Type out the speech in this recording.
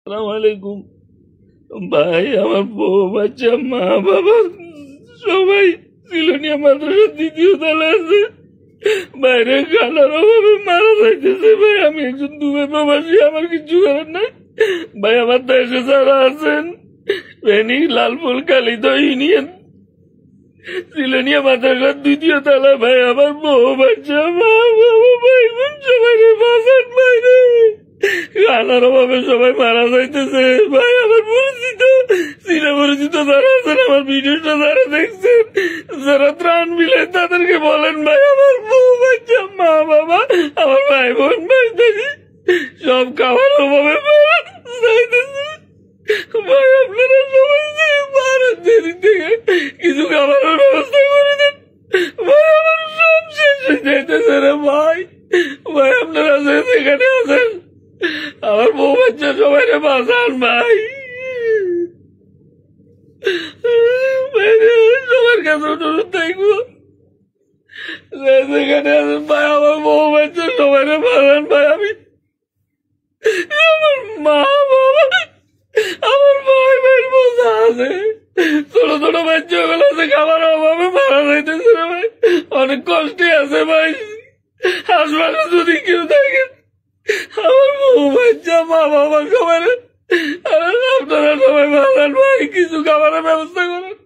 আসসালামু আলাইকুম। ভাই, আমার বউ বাচ্চা মা বাবা সবাই সিলোনিয়া মাদ্রাসার দ্বিতীয় তলা আছে। বাইরে খানার অভাবে মারা যাইতেছে। ভাই, আমি একজন দুবাই প্রবাসী, আমার কিছু করার নাই। ভাই, আমার দেশে যারা আছেন, ফেনী, লালপুর, কালিদহ ইউনিয়ন, সিলোনিয়া মাদ্রাসার দ্বিতীয় তলা। ভাই, আমার বউ বাচ্চা মা বাবা ভাই বোন সবাই বাঁচান। ভাই রে, খানার অভাবে সবাই মারা যাইতেছে। ভাই, আমার পরিচিত পরিচিত যারা আছেন, আমার ভিডিওটা যারা দেখছেন, যারা ত্রাণ মিলে তাদেরকে বলেন ভাই, আমার বউ বাচ্চা মা বাবা, আমার ভাই বোন ভাই সব খাওয়ার অভাবে মারা যাইতেছে। ভাই, আপনারা সবাই যে মারেন দেরি থেকে কিছু খাবারের ব্যবস্থা করে দেন। ভাই, আমার সব শেষ হয়ে যাইতেছে রে ভাই। ভাই, আপনারা যেখানে আছেন আমার বউ বাচ্চা সবাই বাঁচান ভাই। সবার কাছে অনুরোধ থাকবো, যেখানে আছেন ভাই আমার বউ বাচ্চা সবাই বাঁচান ভাই। আমি আমার মা বাবা, আমার ভাই ভাই বোঝা আছে, ছোট ছোট বাচ্চা গুলো আছে, খাবার অভাবে মারা যাইতেছে ভাই। অনেক কষ্টে আছে ভাই। হাসপাতালে যদি কেউ থাকে, আমার বউ বাচ্চা মা বাবা সবাই, আপনারা সবাই বাঁচান ভাই, কিছু খাবারের ব্যবস্থা করেন।